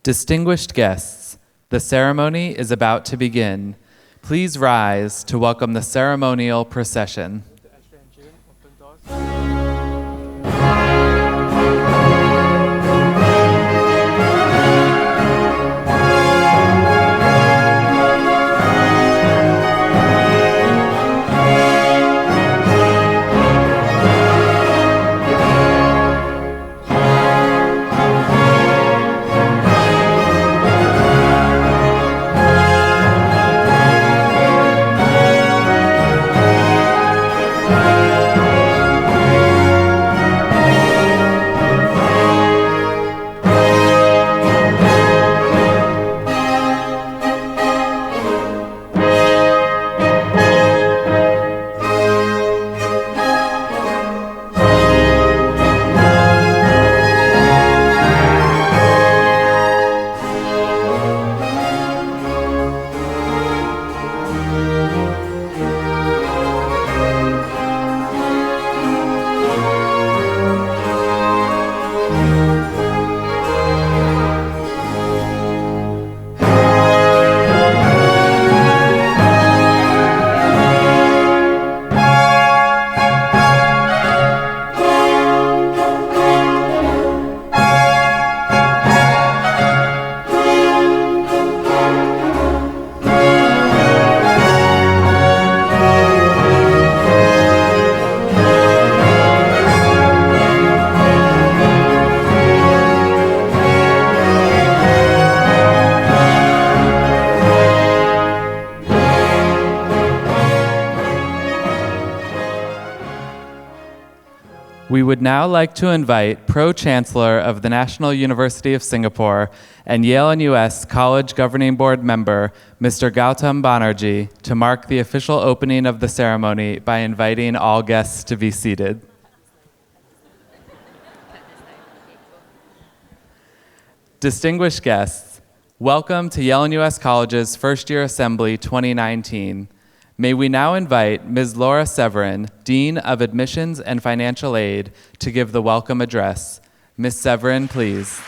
Distinguished guests, the ceremony is about to begin. Please rise to welcome the ceremonial procession. We would now like to invite Pro-Chancellor of the National University of Singapore and Yale-NUS College Governing Board member, Mr. Gautam Banerjee, to mark the official opening of the ceremony by inviting all guests to be seated. Distinguished guests, welcome to Yale-NUS College's First Year Assembly 2019. May we now invite Ms. Laura Severin, Dean of Admissions and Financial Aid, to give the welcome address. Ms. Severin, please.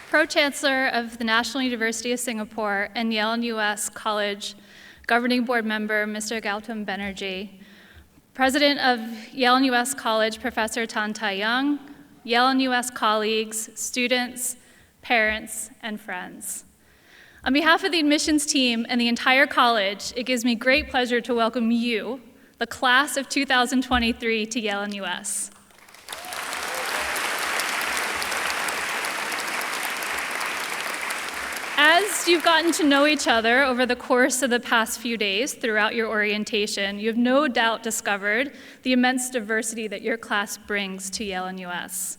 Pro-Chancellor of the National University of Singapore and Yale-NUS College Governing Board member, Mr. Gautam Banerjee, President of Yale-NUS College, Professor Tan Tai Young, Yale-NUS colleagues, students, parents, and friends. On behalf of the admissions team and the entire college, it gives me great pleasure to welcome you, the class of 2023, to Yale-NUS. As you've gotten to know each other over the course of the past few days throughout your orientation, you have no doubt discovered the immense diversity that your class brings to Yale-NUS.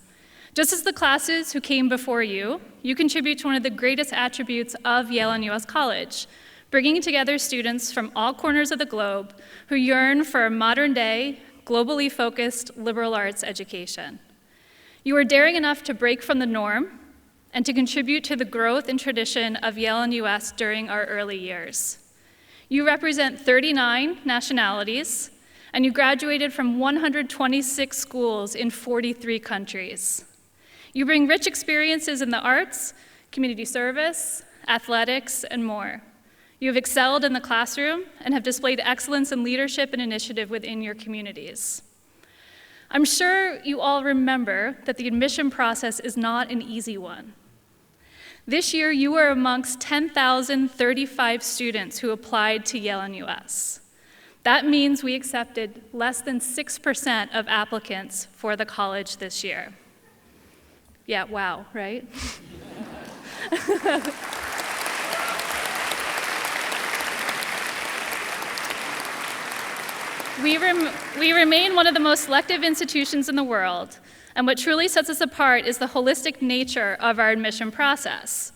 Just as the classes who came before you, you contribute to one of the greatest attributes of Yale-NUS College, bringing together students from all corners of the globe who yearn for a modern-day, globally focused liberal arts education. You are daring enough to break from the norm and to contribute to the growth and tradition of Yale-NUS during our early years. You represent 39 nationalities, and you graduated from 126 schools in 43 countries. You bring rich experiences in the arts, community service, athletics, and more. You have excelled in the classroom and have displayed excellence in leadership and initiative within your communities. I'm sure you all remember that the admission process is not an easy one. This year, you were amongst 10,035 students who applied to Yale-NUS. That means we accepted less than 6% of applicants for the college this year. Yeah, wow, right? We remain one of the most selective institutions in the world, and what truly sets us apart is the holistic nature of our admission process.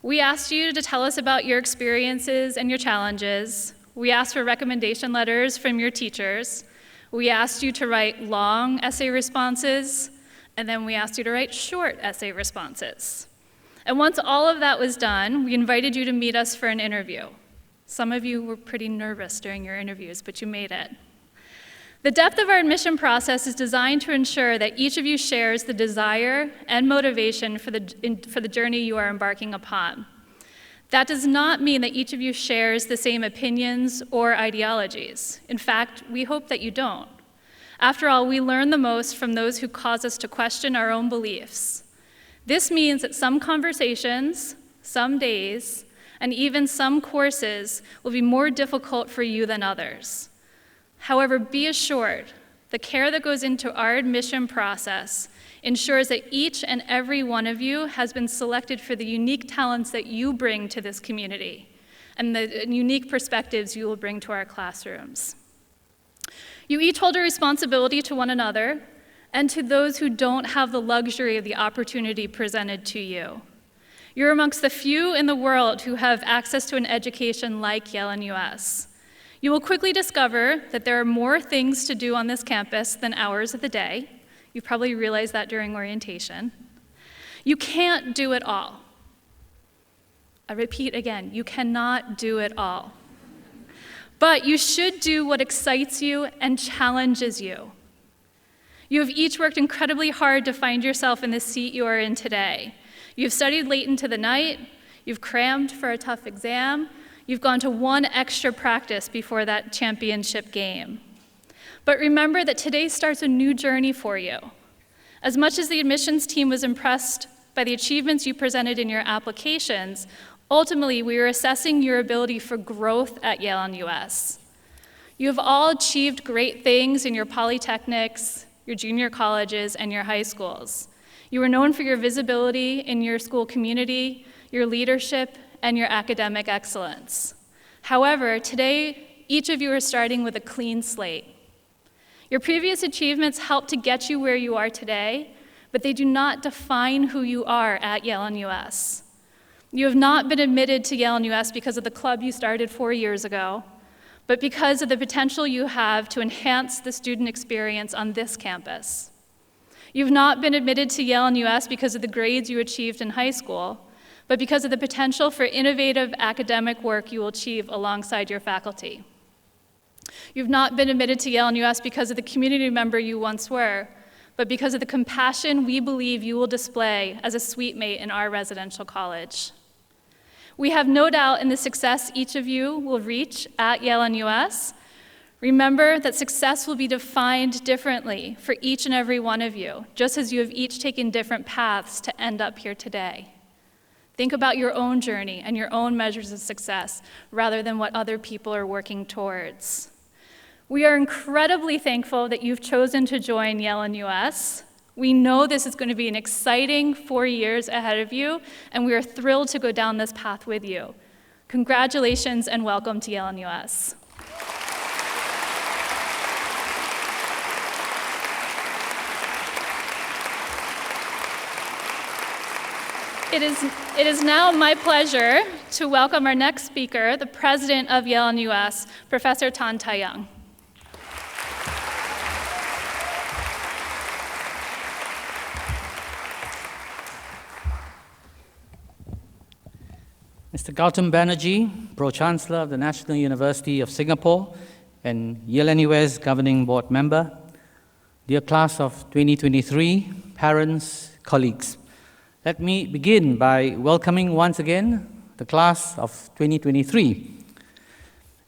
We asked you to tell us about your experiences and your challenges. We asked for recommendation letters from your teachers. We asked you to write long essay responses, and then we asked you to write short essay responses. And once all of that was done, we invited you to meet us for an interview. Some of you were pretty nervous during your interviews, but you made it. The depth of our admission process is designed to ensure that each of you shares the desire and motivation for the journey you are embarking upon. That does not mean that each of you shares the same opinions or ideologies. In fact, we hope that you don't. After all, we learn the most from those who cause us to question our own beliefs. This means that some conversations, some days, and even some courses will be more difficult for you than others. However, be assured, the care that goes into our admission process ensures that each and every one of you has been selected for the unique talents that you bring to this community and the unique perspectives you will bring to our classrooms. You each hold a responsibility to one another and to those who don't have the luxury of the opportunity presented to you. You're amongst the few in the world who have access to an education like Yale-NUS. You will quickly discover that there are more things to do on this campus than hours of the day. You probably realized that during orientation. You can't do it all. I repeat again, you cannot do it all. But you should do what excites you and challenges you. You have each worked incredibly hard to find yourself in the seat you are in today. You've studied late into the night, you've crammed for a tough exam, you've gone to one extra practice before that championship game. But remember that today starts a new journey for you. As much as the admissions team was impressed by the achievements you presented in your applications, ultimately we are assessing your ability for growth at Yale-NUS. You have all achieved great things in your polytechnics, your junior colleges, and your high schools. You are known for your visibility in your school community, your leadership, and your academic excellence. However, today, each of you are starting with a clean slate. Your previous achievements helped to get you where you are today, but they do not define who you are at Yale-NUS. You have not been admitted to Yale-NUS because of the club you started 4 years ago, but because of the potential you have to enhance the student experience on this campus. You've not been admitted to Yale-NUS because of the grades you achieved in high school, but because of the potential for innovative academic work you will achieve alongside your faculty. You've not been admitted to Yale-NUS because of the community member you once were, but because of the compassion we believe you will display as a suite mate in our residential college. We have no doubt in the success each of you will reach at Yale-NUS. Remember that success will be defined differently for each and every one of you, just as you have each taken different paths to end up here today. Think about your own journey and your own measures of success rather than what other people are working towards. We are incredibly thankful that you've chosen to join Yale-NUS. We know this is going to be an exciting 4 years ahead of you, and we are thrilled to go down this path with you. Congratulations and welcome to Yale-NUS. It is now my pleasure to welcome our next speaker, the president of Yale-NUS, Professor Tan Tae-young. Mr. Gautam Banerjee, Pro-Chancellor of the National University of Singapore and Yale-NUS Governing Board member, dear class of 2023, parents, colleagues, let me begin by welcoming once again the class of 2023.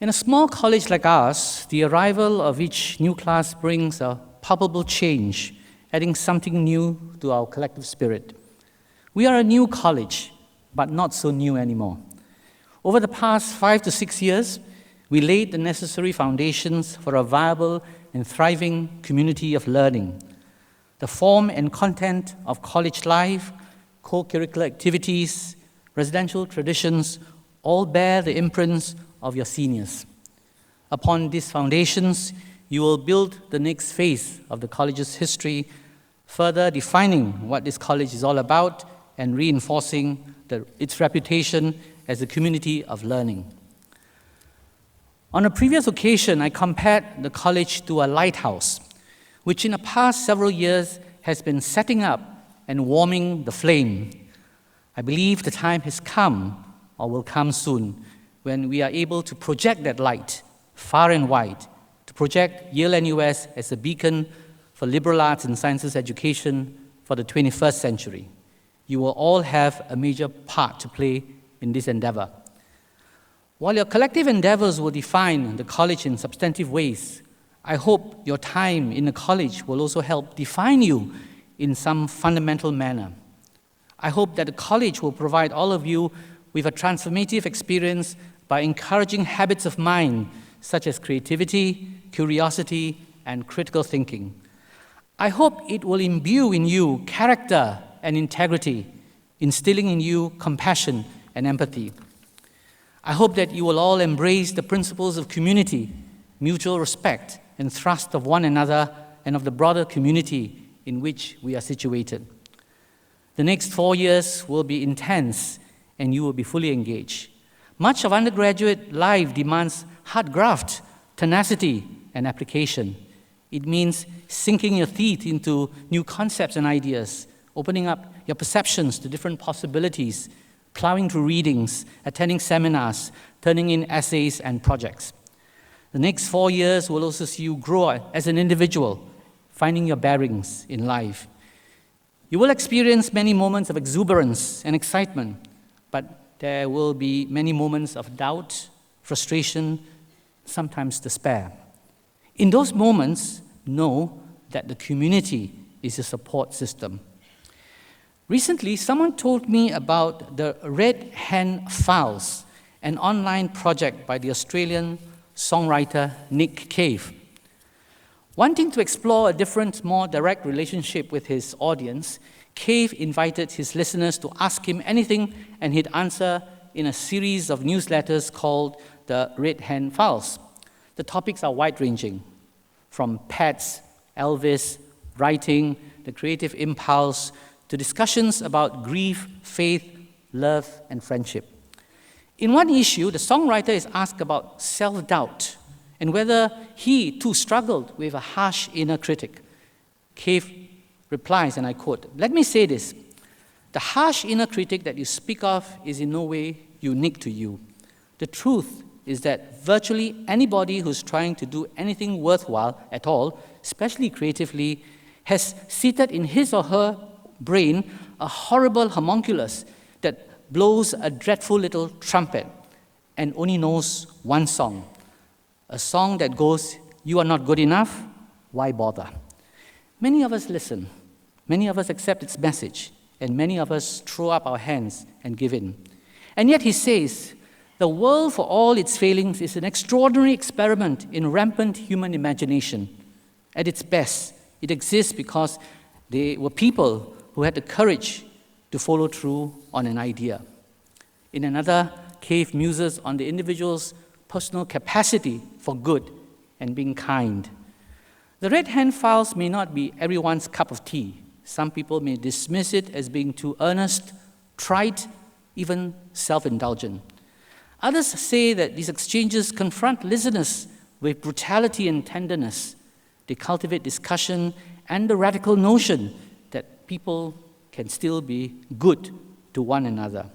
In a small college like ours, the arrival of each new class brings a palpable change, adding something new to our collective spirit. We are a new college, but not so new anymore. Over the past 5 to 6 years, we laid the necessary foundations for a viable and thriving community of learning. The form and content of college life, co-curricular activities, residential traditions, all bear the imprints of your seniors. Upon these foundations, you will build the next phase of the college's history, further defining what this college is all about and reinforcing its reputation as a community of learning. On a previous occasion, I compared the college to a lighthouse, which in the past several years has been setting up and warming the flame. I believe the time has come, or will come soon, when we are able to project that light far and wide to to project Yale-NUS as a beacon for liberal arts and sciences education for the 21st century. You will all have a major part to play in this endeavor. While your collective endeavors will define the college in substantive ways, I hope your time in the college will also help define you in some fundamental manner. I hope that the college will provide all of you with a transformative experience by encouraging habits of mind such as creativity, curiosity, and critical thinking. I hope it will imbue in you character and integrity, instilling in you compassion and empathy. I hope that you will all embrace the principles of community, mutual respect, and trust of one another and of the broader community in which we are situated. The next 4 years will be intense, and you will be fully engaged. Much of undergraduate life demands hard graft, tenacity, and application. It means sinking your teeth into new concepts and ideas, opening up your perceptions to different possibilities, plowing through readings, attending seminars, turning in essays and projects. The next 4 years will also see you grow as an individual, finding your bearings in life. You will experience many moments of exuberance and excitement, but there will be many moments of doubt, frustration, sometimes despair. In those moments, know that the community is a support system. Recently, someone told me about the Red Hand Files, an online project by the Australian songwriter Nick Cave. Wanting to explore a different, more direct relationship with his audience, Cave invited his listeners to ask him anything, and he'd answer in a series of newsletters called the Red Hand Files. The topics are wide-ranging, from pets, Elvis, writing, the creative impulse, to discussions about grief, faith, love, and friendship. In one issue, the songwriter is asked about self-doubt and whether he too struggled with a harsh inner critic. Cave replies, and I quote, "Let me say this, the harsh inner critic that you speak of is in no way unique to you. The truth is that virtually anybody who's trying to do anything worthwhile at all, especially creatively, has seated in his or her brain a horrible homunculus that blows a dreadful little trumpet and only knows one song, a song that goes, 'You are not good enough, why bother?' Many of us listen, many of us accept its message, and many of us throw up our hands and give in. And yet he says, the world, for all its failings, is an extraordinary experiment in rampant human imagination. At its best, it exists because they were people who had the courage to follow through on an idea." In another, Cave muses on the individual's personal capacity for good and being kind. The Red Hand Files may not be everyone's cup of tea. Some people may dismiss it as being too earnest, trite, even self-indulgent. Others say that these exchanges confront listeners with brutality and tenderness. They cultivate discussion and the radical notion that people can still be good to one another.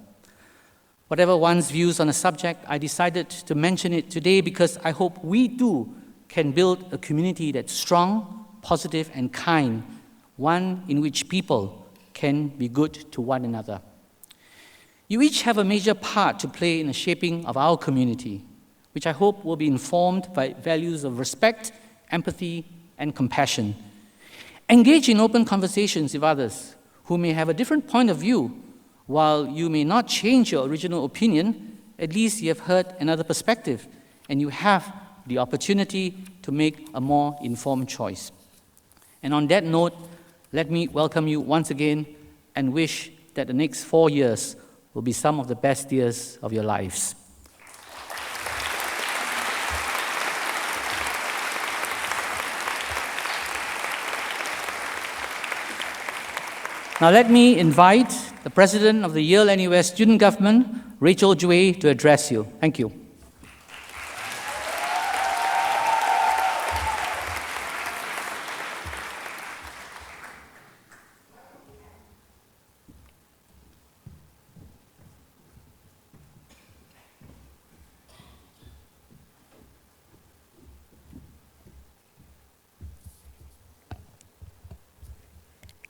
Whatever one's views on a subject, I decided to mention it today because I hope we too can build a community that's strong, positive, and kind, one in which people can be good to one another. You each have a major part to play in the shaping of our community, which I hope will be informed by values of respect, empathy, and compassion. Engage in open conversations with others who may have a different point of view. While you may not change your original opinion, at least you have heard another perspective, and you have the opportunity to make a more informed choice. And on that note, let me welcome you once again and wish that the next 4 years will be some of the best years of your lives. Now let me invite the President of the Yale-NUS Student Government, Rachel Jue, to address you. Thank you.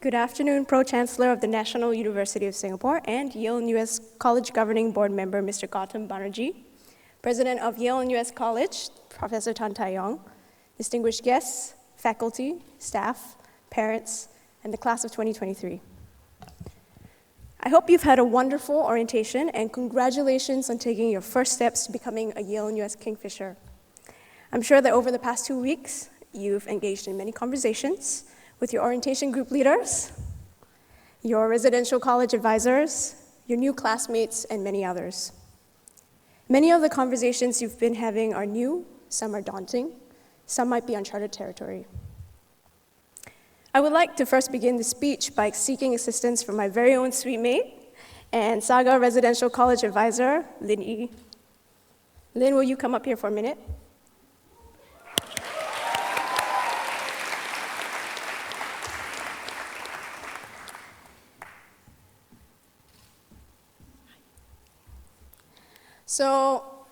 Good afternoon, Pro-Chancellor of the National University of Singapore and Yale-NUS College Governing Board Member, Mr. Gautam Banerjee, President of Yale-NUS College, Professor Tan Tai Yong, distinguished guests, faculty, staff, parents, and the class of 2023. I hope you've had a wonderful orientation and congratulations on taking your first steps to becoming a Yale-NUS Kingfisher. I'm sure that over the past 2 weeks, you've engaged in many conversations with your orientation group leaders, your residential college advisors, your new classmates, and many others. Many of the conversations you've been having are new, some are daunting, some might be uncharted territory. I would like to first begin the speech by seeking assistance from my very own suite mate and Saga Residential College Advisor, Lin Yi. Lin, will you come up here for a minute? So,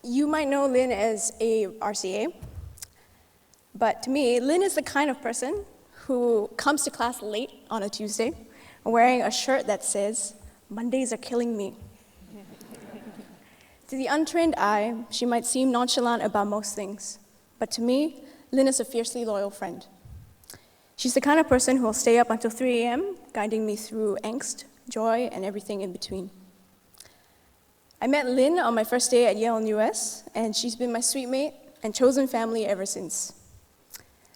you might know Lin as a RCA, but to me, Lin is the kind of person who comes to class late on a Tuesday wearing a shirt that says, "Mondays are killing me." To the untrained eye, she might seem nonchalant about most things, but to me, Lin is a fiercely loyal friend. She's the kind of person who will stay up until 3 a.m., guiding me through angst, joy, and everything in between. I met Lin on my first day at Yale-NUS, and she's been my suite mate and chosen family ever since.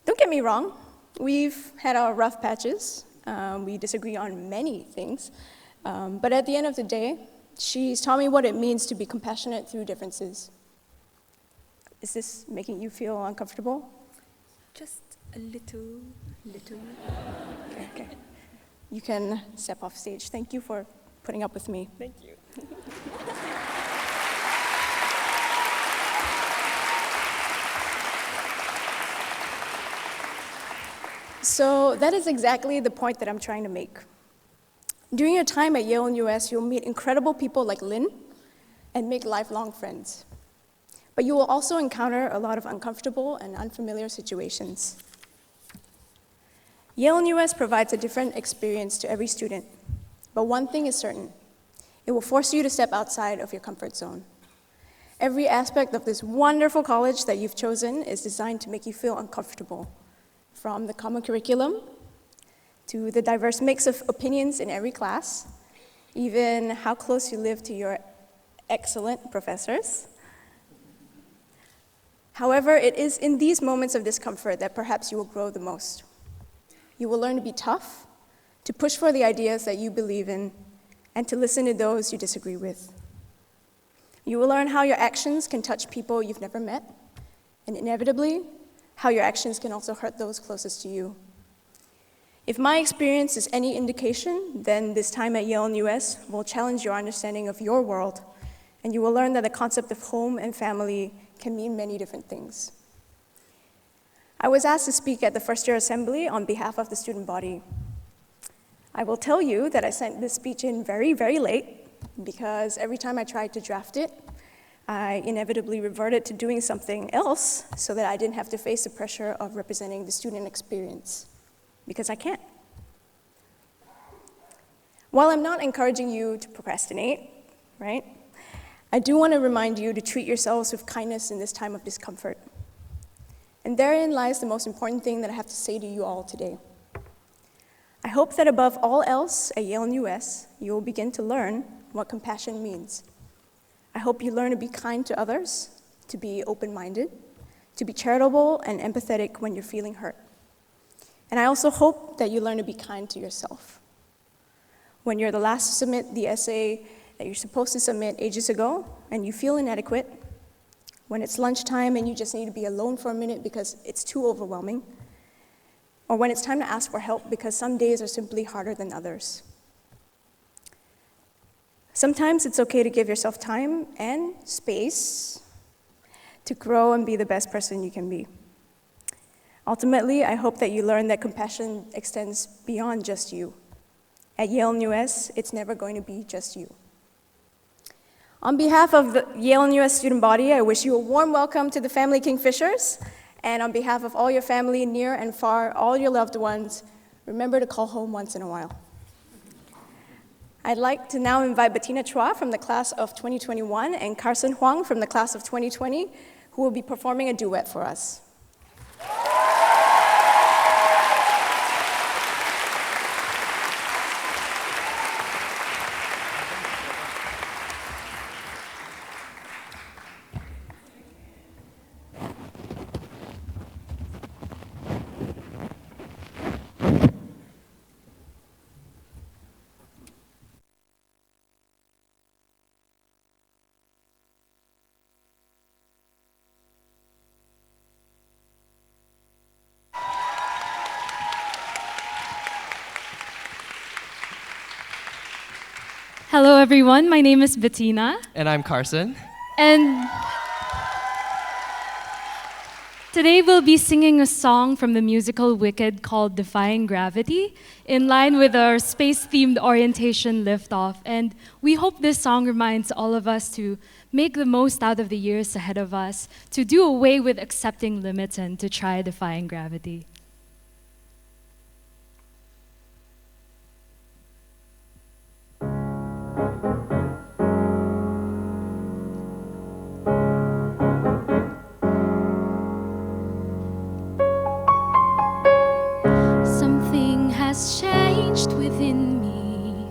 Don't get me wrong, we've had our rough patches. We disagree on many things, but at the end of the day, she's taught me what it means to be compassionate through differences. Is this making you feel uncomfortable? Just a little. Okay. You can step off stage. Thank you for putting up with me. Thank you. So that is exactly the point that I'm trying to make. During your time at Yale-NUS, you'll meet incredible people like Lin and make lifelong friends. But you will also encounter a lot of uncomfortable and unfamiliar situations. Yale-NUS provides a different experience to every student, but one thing is certain. It will force you to step outside of your comfort zone. Every aspect of this wonderful college that you've chosen is designed to make you feel uncomfortable, from the common curriculum to the diverse mix of opinions in every class, even how close you live to your excellent professors. However, it is in these moments of discomfort that perhaps you will grow the most. You will learn to be tough, to push for the ideas that you believe in, and to listen to those you disagree with. You will learn how your actions can touch people you've never met, and inevitably, how your actions can also hurt those closest to you. If my experience is any indication, then this time at Yale-NUS will challenge your understanding of your world, and you will learn that the concept of home and family can mean many different things. I was asked to speak at the first-year assembly on behalf of the student body. I will tell you that I sent this speech in very, very late, because every time I tried to draft it, I inevitably reverted to doing something else so that I didn't have to face the pressure of representing the student experience, because I can't. While I'm not encouraging you to procrastinate, right, I do want to remind you to treat yourselves with kindness in this time of discomfort. And therein lies the most important thing that I have to say to you all today. I hope that above all else at Yale-NUS, you will begin to learn what compassion means. I hope you learn to be kind to others, to be open-minded, to be charitable and empathetic when you're feeling hurt. And I also hope that you learn to be kind to yourself. When you're the last to submit the essay that you're supposed to submit ages ago and you feel inadequate, when it's lunchtime and you just need to be alone for a minute because it's too overwhelming, or when it's time to ask for help because some days are simply harder than others. Sometimes it's okay to give yourself time and space to grow and be the best person you can be. Ultimately, I hope that you learn that compassion extends beyond just you. At Yale-NUS, it's never going to be just you. On behalf of the Yale-NUS student body, I wish you a warm welcome to the Family Kingfishers, and on behalf of all your family, near and far, all your loved ones, Remember to call home once in a while. I'd like to now invite Bettina Chua from the class of 2021 and Carson Huang from the class of 2020, who will be performing a duet for us. Hello, everyone. My name is Bettina. And I'm Carson. And today we'll be singing a song from the musical Wicked called Defying Gravity, in line with our space-themed orientation liftoff. And we hope this song reminds all of us to make the most out of the years ahead of us, to do away with accepting limits and to try defying gravity. Has changed within me.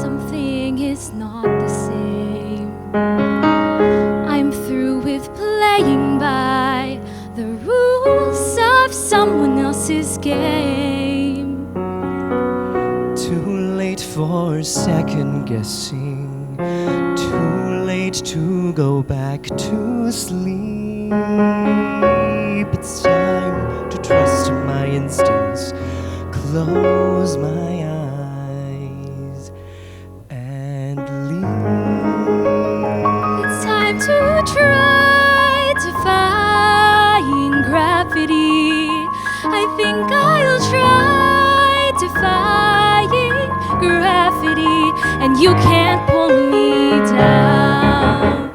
Something is not the same. I'm through with playing by the rules of someone else's game. Too late for second guessing. Too late to go back to sleep. It's time to trust my instincts. Close my eyes and leave. It's time to try defying gravity. I think I'll try defying gravity, and you can't pull me down.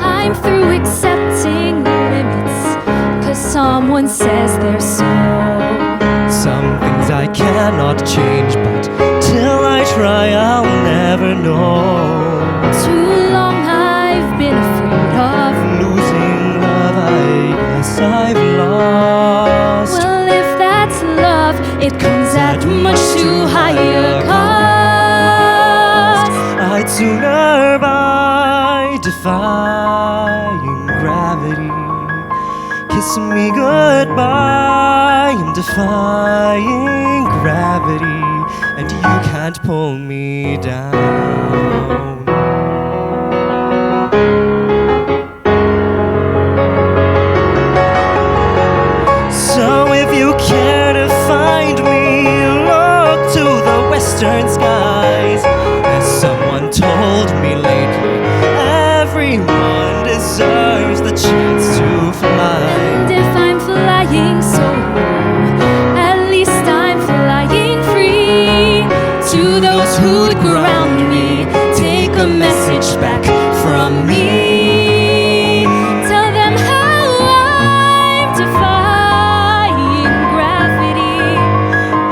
I'm through accepting someone says they're so. Some things I cannot change, but till I try I'll never know. Too long I've been afraid of losing love, I guess I've lost. Well, if that's love, it comes at much too high a cost. I'd sooner buy defying gravity. Kiss me goodbye, I'm defying gravity, and you can't pull me down. So if you care to find me, look to the western skies. As someone told me lately, everyone deserves the chance to fly. And if I'm flying so low, at least I'm flying free. To those who'd ground me, take a message back from me. Tell them how I'm defying gravity.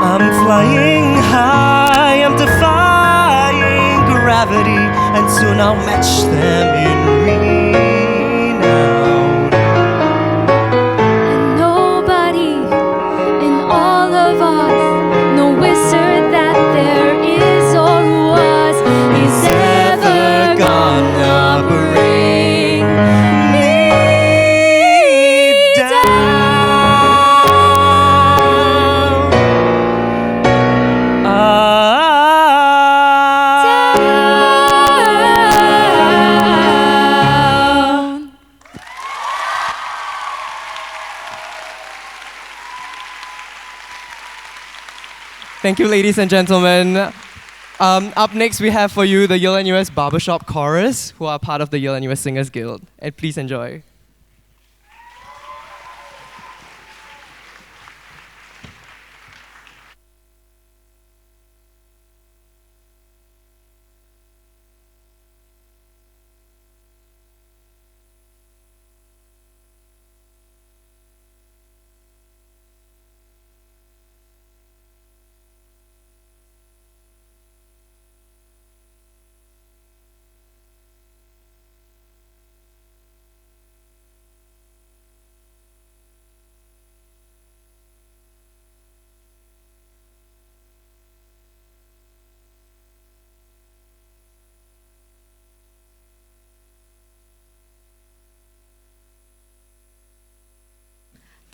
I'm flying high, I'm defying gravity, and soon I'll match them in renown. And nobody in all of us, no wizard that there is or was, is ever gonna bring me down. Thank you, ladies and gentlemen. Up next, we have for you the Yale-NUS Barbershop Chorus, who are part of the Yale-NUS Singers Guild. And please enjoy.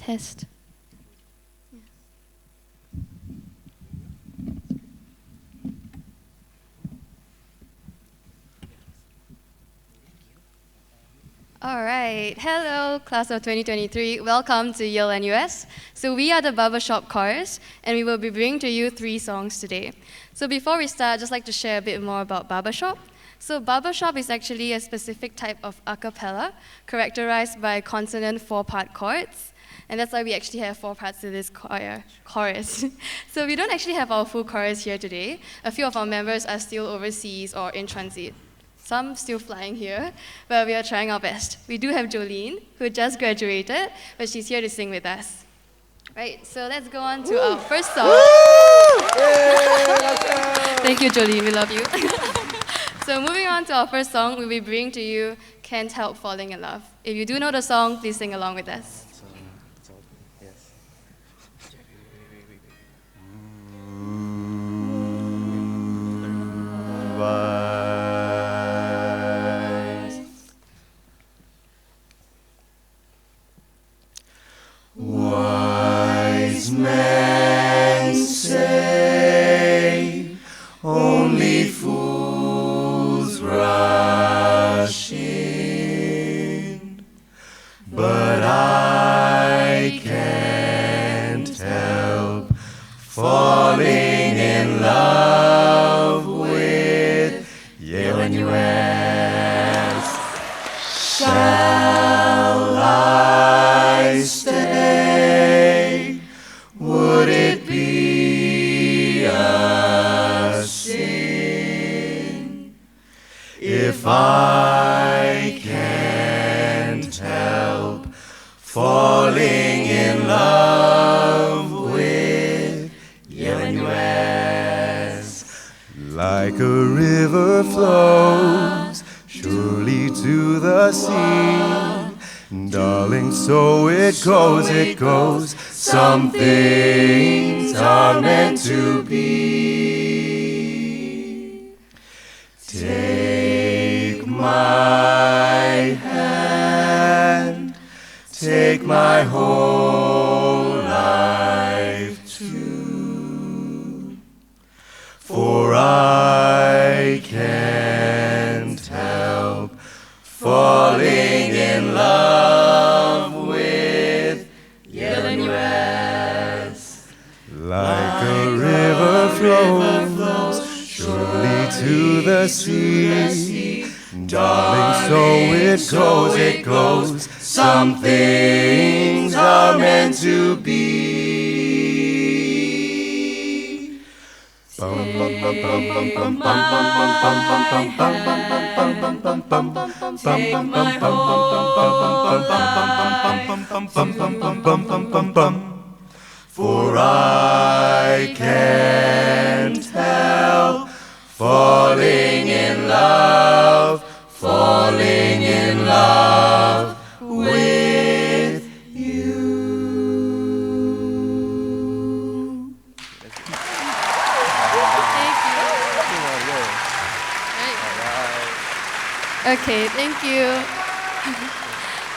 Test. All right. Hello, class of 2023. Welcome to Yale-NUS. So we are the Barbershop chorus, and we will be bringing to you 3 songs today. So before we start, I'd just like to share a bit more about Barbershop. So Barbershop is actually a specific type of a cappella characterized by consonant 4-part chords. And that's why we actually have 4 parts to this chorus. So we don't actually have our full chorus here today. A few of our members are still overseas or in transit. Some still flying here, but we are trying our best. We do have Jolene, who just graduated, but she's here to sing with us. Right, so let's go on to our first song. Thank you, Jolene, we love you. So moving on to our first song, we'll be bringing to you Can't Help Falling in Love. If you do know the song, please sing along with us. Wise men say only fools rush in, but I can't help falling in love with Yale-NUS. Shall I stay? Would it be a sin if I can't help falling in love with Yale-NUS? Like a river flows surely to the sea, darling, so it goes, it goes. Some things are meant to be. Take my hand, take my whole life too, for I can't help falling in love with Yale-NUS. Like a river flows surely to the sea, darling, so it goes, it goes. Some things are meant to be. For I can't help falling in love with you. Okay, thank you.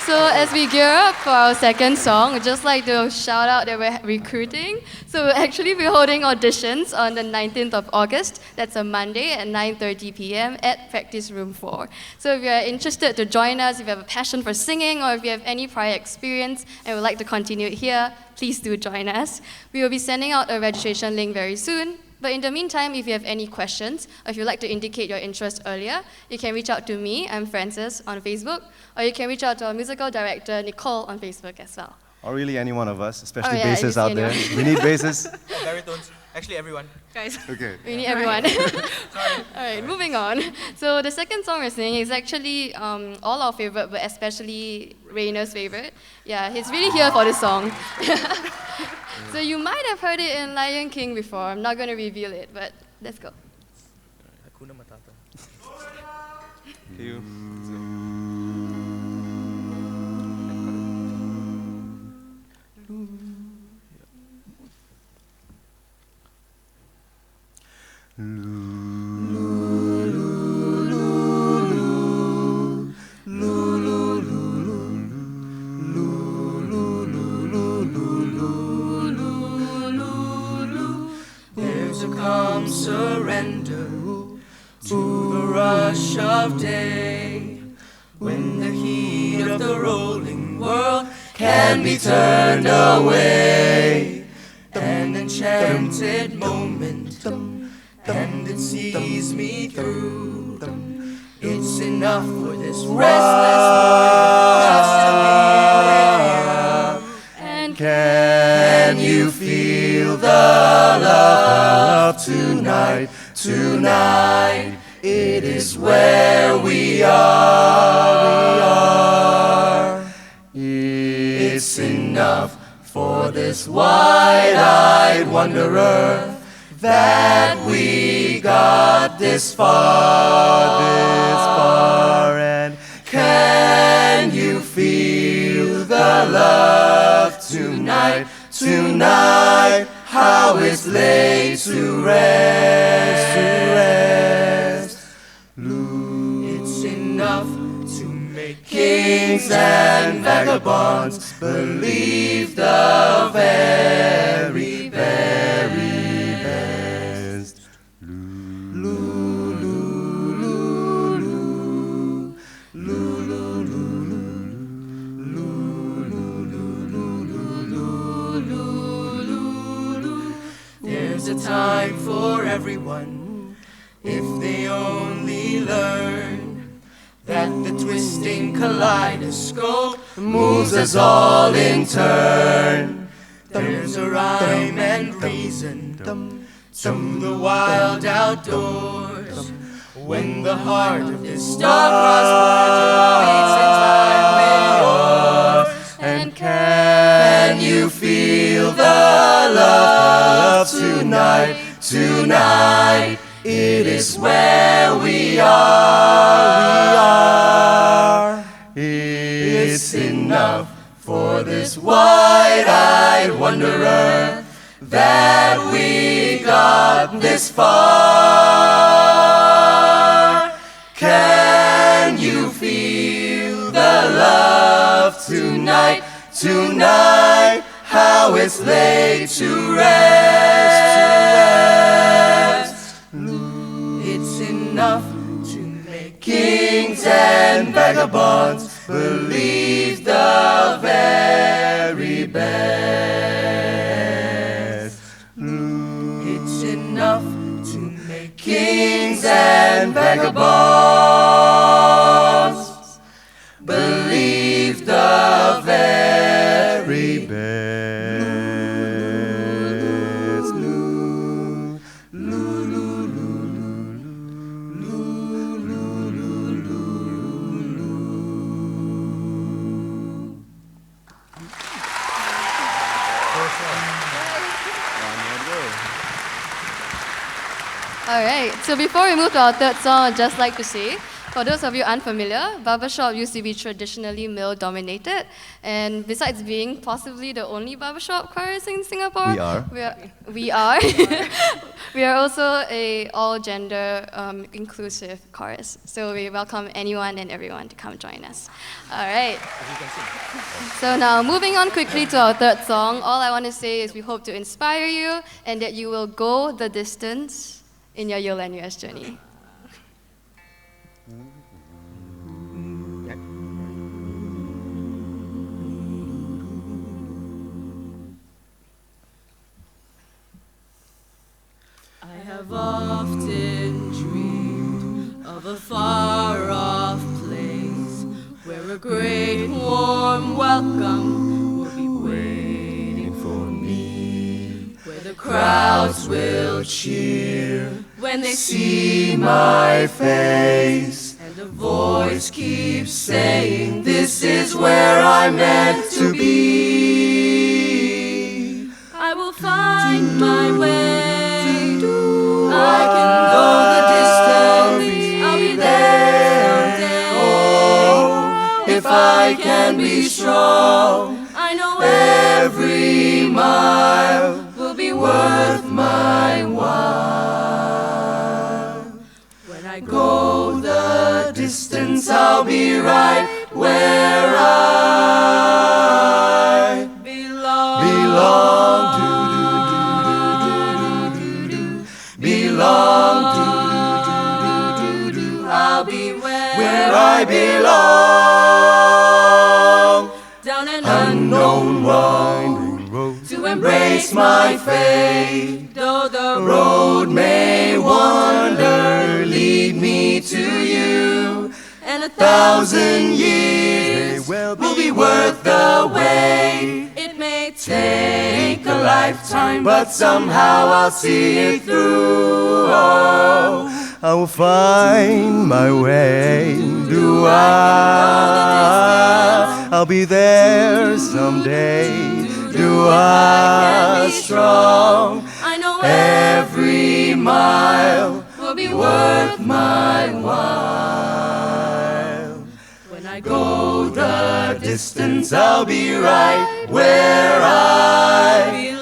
So as we gear up for our second song, I'd just like to shout out that we're recruiting. So we'll actually be holding auditions on the 19th of August. That's a Monday at 9:30 p.m. at Practice Room 4. So if you're interested to join us, if you have a passion for singing, or if you have any prior experience and would like to continue it here, please do join us. We will be sending out a registration link very soon. But in the meantime, if you have any questions, or if you'd like to indicate your interest earlier, you can reach out to me, I'm Frances, on Facebook, or you can reach out to our musical director, Nicole, on Facebook as well. Or really any one of us, especially Oh, yeah, bassists you out see there. anyone. We need bassists. Baritones. Actually, everyone. Guys, Okay. we need everyone. All right, moving on. So the second song we're singing is actually all our favorite, but especially Rainer's favorite. Yeah, he's really here for this song. So you might have heard it in Lion King before. I'm not going to reveal it, but let's go. Hakuna Matata. come surrender to the rush of day, when the heat of the rolling world can be turned away. An enchanted moment, and it sees me through. It's enough for this restless boy just to be with you. And can you feel the love tonight? Tonight, it is where we are. It's enough for this wide-eyed wanderer that we got this far, and can you feel the love tonight? Tonight, how it's laid to rest. It's enough to make kings and vagabonds believe the very, very best. There's a time for everyone if they only learn that the twisting kaleidoscope moves us all in turn. There's a rhyme and reason to the wild outdoors, when the heart of this star-crossed voyager beats in time with yours. And can you feel the love tonight? Tonight, it is where we are. It's enough for this wide-eyed wanderer that we got this far. Can you feel the love tonight? Tonight, how it's laid to rest. It's enough to make kings and vagabonds believe the very best. It's enough to make kings and vagabonds believe the very best. Alright, so before we move to our third song, I'd just like to say, for those of you unfamiliar, barbershop used to be traditionally male-dominated, and besides being possibly the only barbershop chorus in Singapore, we are we are also a all-gender inclusive chorus. So we welcome anyone and everyone to come join us. Alright. So now, moving on quickly to our third song, all I want to say is we hope to inspire you and that you will go the distance in your Yale-NUS journey. I have often dreamed of a far-off place where a great warm welcome will be waiting for me, where the crowds will cheer when they see my face, and a voice keeps saying, "This is where I'm meant to be." I will find my way. I can go the distance. I'll be there someday. Oh, if I can be strong, I know every mile will be worth my while. When I go the distance, I'll be right where I belong. Belong. trace my fate. Though the Road may wander, lead me to you. and 1,000 years will be worth the wait. it may Take a lifetime, but somehow I'll see it through. Oh, I will find my way. Do I'll be there someday. Do I strong? I know Every mile will be worth my while. When I go the distance, I'll be right where I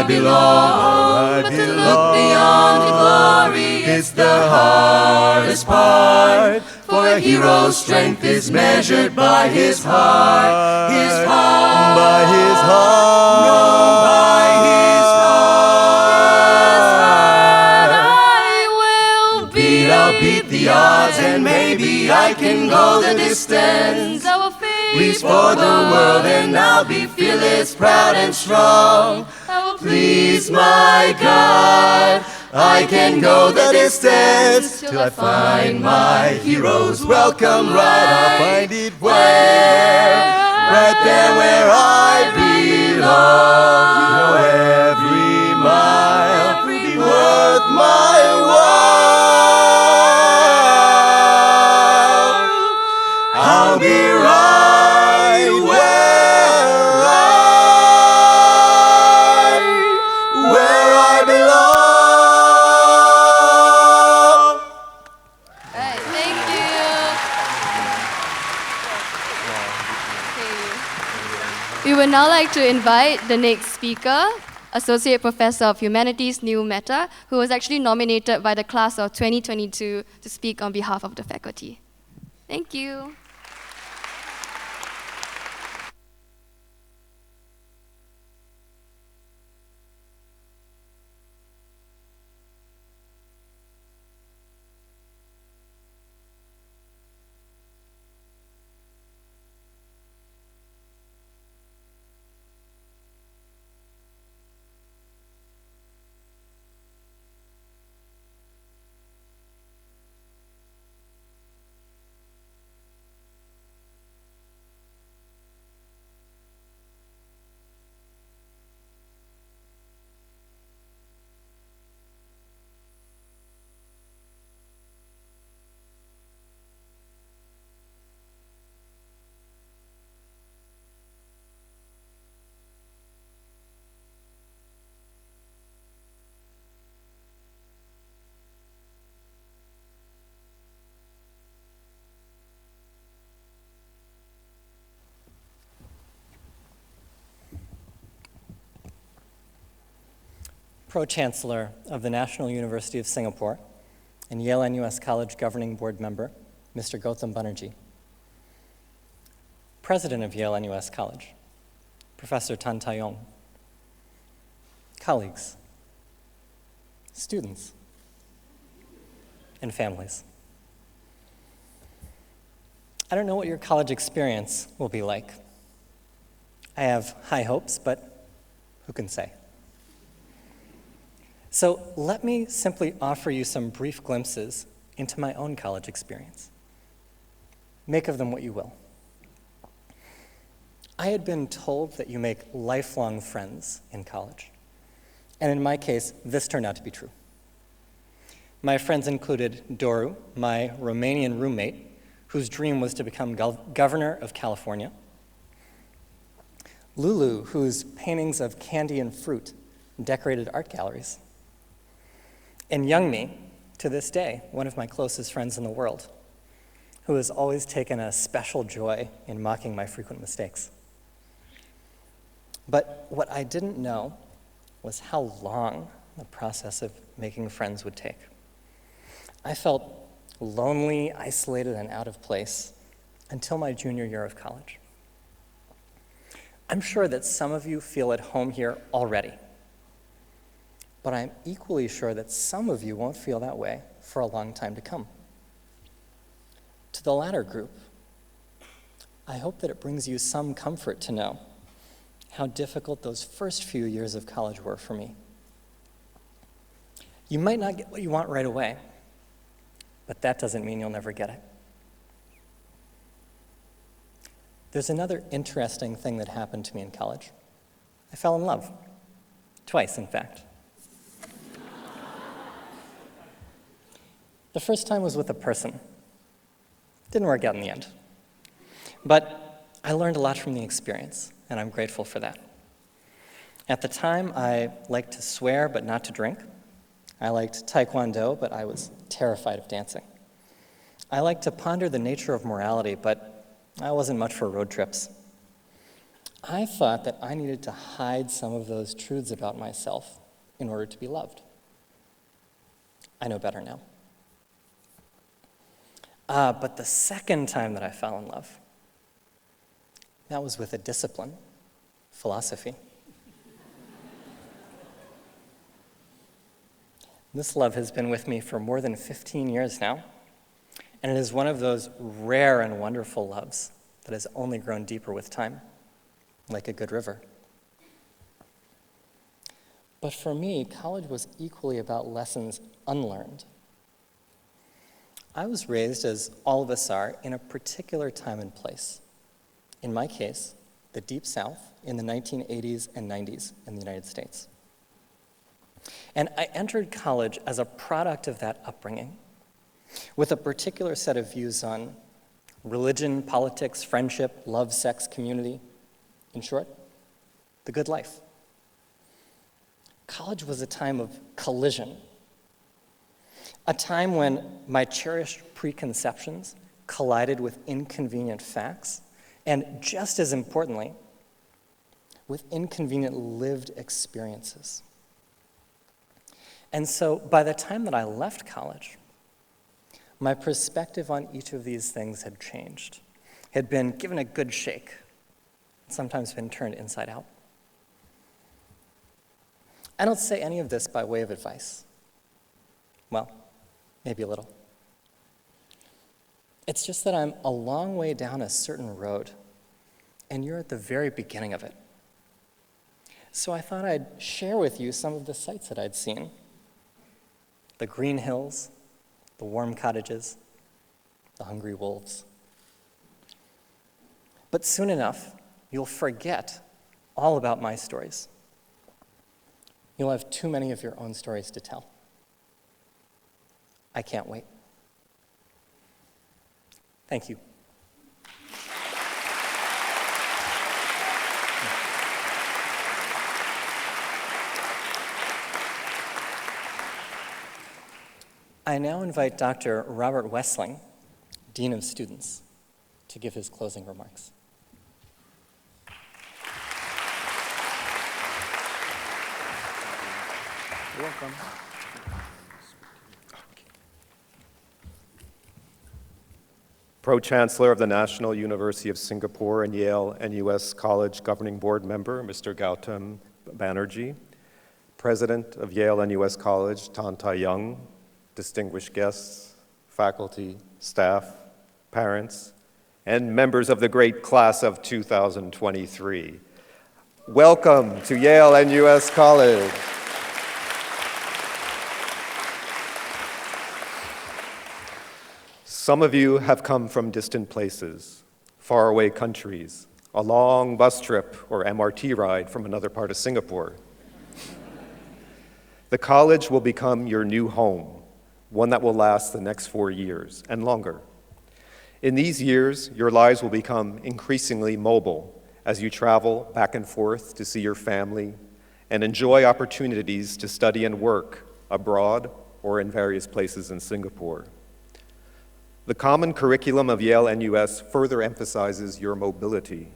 belong. But to look beyond the glory, It's the hardest part. For a hero's strength is measured by his heart. His heart. By his heart. No, by his heart. I'll beat the odds, and maybe I can go the distance. I will face Reach for the world, and I'll be fearless, proud, and strong. I will Please, my God, I can go the distance till I find my hero's welcome right. I'll find it right there where I belong. You know, every mile be worth my while. I'll be right where I belong. All right, thank you. Okay. We would now like to invite the next speaker, Associate Professor of Humanities, New Meta, who was actually nominated by the class of 2022 to speak on behalf of the faculty. Thank you. Pro-Chancellor of the National University of Singapore and Yale-NUS College Governing Board member, Mr. Gautam Banerjee. President of Yale-NUS College, Professor Tan Tae-yong. Colleagues, students, and families. I don't know what your college experience will be like. I have high hopes, but who can say? So let me simply offer you some brief glimpses into my own college experience. Make of them what you will. I had been told that you make lifelong friends in college. And in my case, this turned out to be true. My friends included Doru, my Romanian roommate, whose dream was to become governor of California. Lulu, whose paintings of candy and fruit decorated art galleries. And Youngmi, to this day, one of my closest friends in the world, who has always taken a special joy in mocking my frequent mistakes. But what I didn't know was how long the process of making friends would take. I felt lonely, isolated, and out of place until my junior year of college. I'm sure that some of you feel at home here already, but I'm equally sure that some of you won't feel that way for a long time to come. To the latter group, I hope that it brings you some comfort to know how difficult those first few years of college were for me. You might not get what you want right away, but that doesn't mean you'll never get it. There's another interesting thing that happened to me in college. I fell in love. Twice, in fact. The first time was with a person. Didn't work out in the end. But I learned a lot from the experience, and I'm grateful for that. At the time, I liked to swear but not to drink. I liked Taekwondo, but I was terrified of dancing. I liked to ponder the nature of morality, but I wasn't much for road trips. I thought that I needed to hide some of those truths about myself in order to be loved. I know better now. But the second time that I fell in love, that was with a discipline, philosophy. This love has been with me for more than 15 years now, and it is one of those rare and wonderful loves that has only grown deeper with time, like a good river. But for me, college was equally about lessons unlearned. I was raised, as all of us are, in a particular time and place. In my case, the Deep South in the 1980s and 90s in the United States. And I entered college as a product of that upbringing, with a particular set of views on religion, politics, friendship, love, sex, community. In short, the good life. College was a time of collision, a time when my cherished preconceptions collided with inconvenient facts, and just as importantly, with inconvenient lived experiences. And so by the time that I left college, my perspective on each of these things had changed, had been given a good shake, sometimes been turned inside out. I don't say any of this by way of advice. Well, maybe a little. It's just that I'm a long way down a certain road, and you're at the very beginning of it. So I thought I'd share with you some of the sights that I'd seen. The green hills, the warm cottages, the hungry wolves. But soon enough, you'll forget all about my stories. You'll have too many of your own stories to tell. I can't wait. Thank you. I now invite Dr. Robert Wessling, Dean of Students, to give his closing remarks. You're welcome. Pro-Chancellor of the National University of Singapore and Yale-NUS College Governing Board member, Mr. Gautam Banerjee, President of Yale-NUS College, Tan Tai Young, distinguished guests, faculty, staff, parents, and members of the great class of 2023. Welcome to Yale-NUS College. Some of you have come from distant places, faraway countries, a long bus trip or MRT ride from another part of Singapore. The college will become your new home, one that will last the next 4 years and longer. In these years, your lives will become increasingly mobile as you travel back and forth to see your family and enjoy opportunities to study and work abroad or in various places in Singapore. The common curriculum of Yale-NUS further emphasizes your mobility,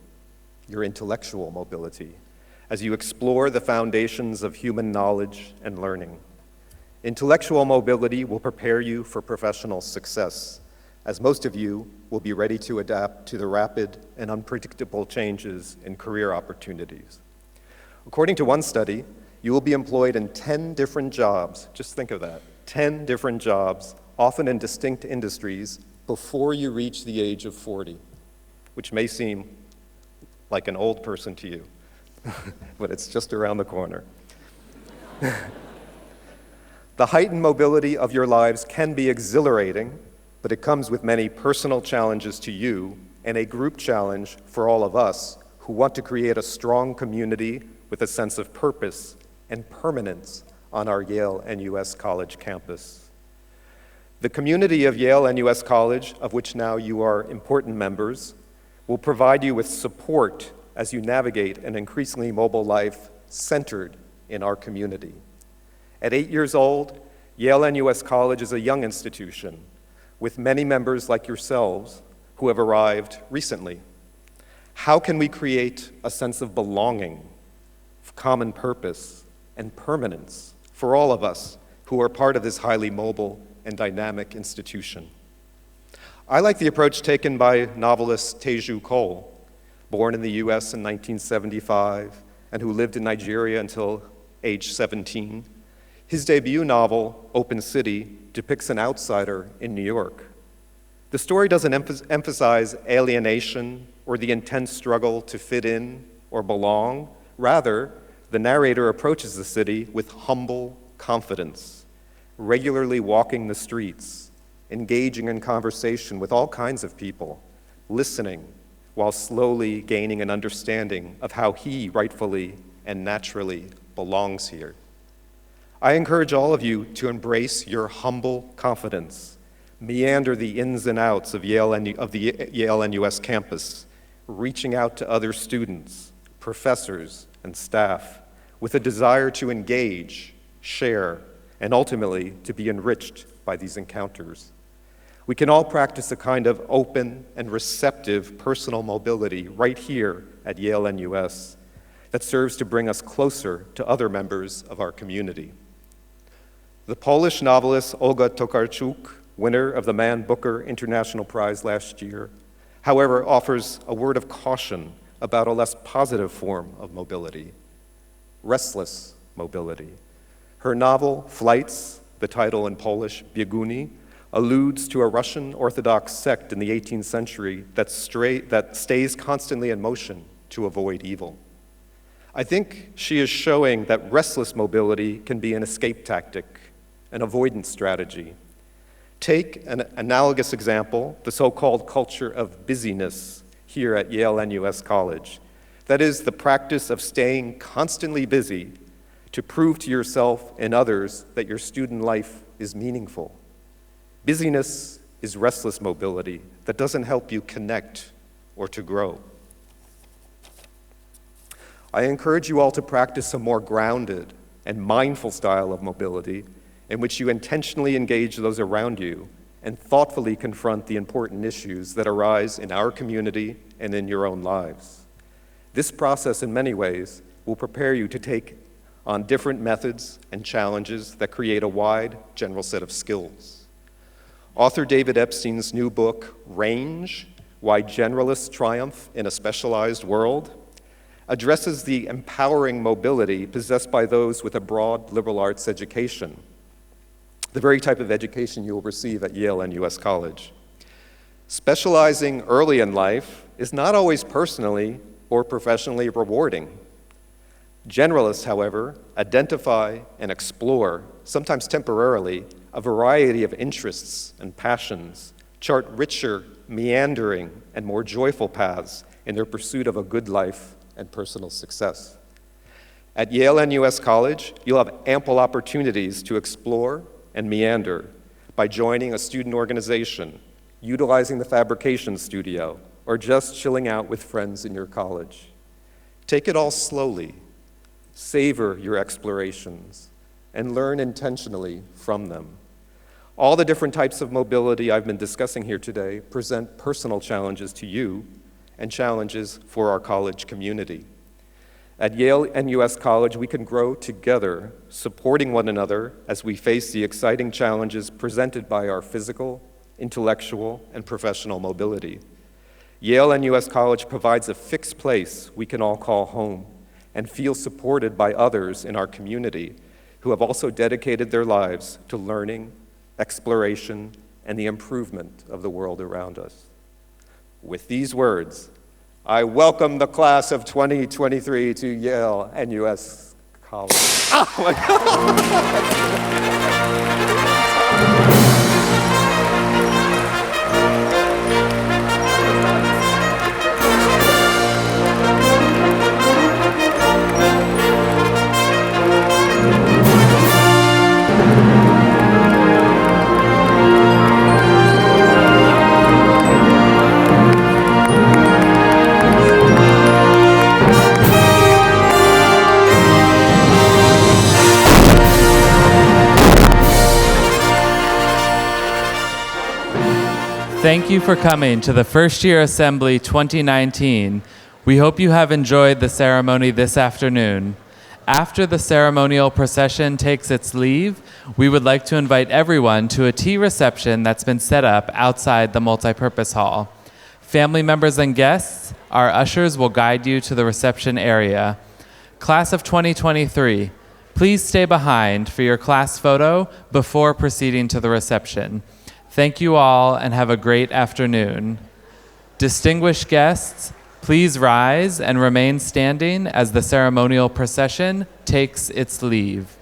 your intellectual mobility, as you explore the foundations of human knowledge and learning. Intellectual mobility will prepare you for professional success, as most of you will be ready to adapt to the rapid and unpredictable changes in career opportunities. According to one study, you will be employed in 10 different jobs, just think of that, 10 different jobs, often in distinct industries, before you reach the age of 40, which may seem like an old person to you. but it's just around the corner. The heightened mobility of your lives can be exhilarating, but it comes with many personal challenges to you and a group challenge for all of us who want to create a strong community with a sense of purpose and permanence on our Yale-NUS College campus. The community of Yale-NUS College, of which now you are important members, will provide you with support as you navigate an increasingly mobile life centered in our community. At 8 years old, Yale-NUS College is a young institution with many members like yourselves who have arrived recently. How can we create a sense of belonging, common purpose, and permanence for all of us who are part of this highly mobile and dynamic institution? I like the approach taken by novelist Teju Cole, born in the US in 1975 and who lived in Nigeria until age 17. His debut novel, Open City, depicts an outsider in New York. The story doesn't emphasize alienation or the intense struggle to fit in or belong. Rather, the narrator approaches the city with humble confidence, regularly walking the streets, engaging in conversation with all kinds of people, listening while slowly gaining an understanding of how he rightfully and naturally belongs here. I encourage all of you to embrace your humble confidence, meander the ins and outs of the Yale-NUS campus, reaching out to other students, professors, and staff with a desire to engage, share, and ultimately to be enriched by these encounters. We can all practice a kind of open and receptive personal mobility right here at Yale-NUS that serves to bring us closer to other members of our community. The Polish novelist Olga Tokarczuk, winner of the Man Booker International Prize last year, however, offers a word of caution about a less positive form of mobility, restless mobility. Her novel, Flights, the title in Polish, Bieguni, alludes to a Russian Orthodox sect in the 18th century that stays constantly in motion to avoid evil. I think she is showing that restless mobility can be an escape tactic, an avoidance strategy. Take an analogous example, the so-called culture of busyness here at Yale-NUS College. That is the practice of staying constantly busy to prove to yourself and others that your student life is meaningful. Busyness is restless mobility that doesn't help you connect or to grow. I encourage you all to practice a more grounded and mindful style of mobility in which you intentionally engage those around you and thoughtfully confront the important issues that arise in our community and in your own lives. This process, in many ways, will prepare you to take on different methods and challenges that create a wide, general set of skills. Author David Epstein's new book, Range: Why Generalists Triumph in a Specialized World, addresses the empowering mobility possessed by those with a broad liberal arts education, the very type of education you will receive at Yale-NUS College. Specializing early in life is not always personally or professionally rewarding. Generalists, however, identify and explore, sometimes temporarily, a variety of interests and passions, chart richer, meandering, and more joyful paths in their pursuit of a good life and personal success. At Yale-NUS College, you'll have ample opportunities to explore and meander by joining a student organization, utilizing the fabrication studio, or just chilling out with friends in your college. Take it all slowly, savor your explorations, and learn intentionally from them. All the different types of mobility I've been discussing here today present personal challenges to you and challenges for our college community. At Yale-NUS College, we can grow together, supporting one another as we face the exciting challenges presented by our physical, intellectual, and professional mobility. Yale-NUS College provides a fixed place we can all call home and feel supported by others in our community who have also dedicated their lives to learning, exploration, and the improvement of the world around us. With these words, I welcome the class of 2023 to Yale-NUS College. Oh my God. Thank you for coming to the First Year Assembly 2019. We hope you have enjoyed the ceremony this afternoon. After the ceremonial procession takes its leave, we would like to invite everyone to a tea reception that's been set up outside the multipurpose hall. Family members and guests, our ushers will guide you to the reception area. Class of 2023, please stay behind for your class photo before proceeding to the reception. Thank you all and have a great afternoon. Distinguished guests, please rise and remain standing as the ceremonial procession takes its leave.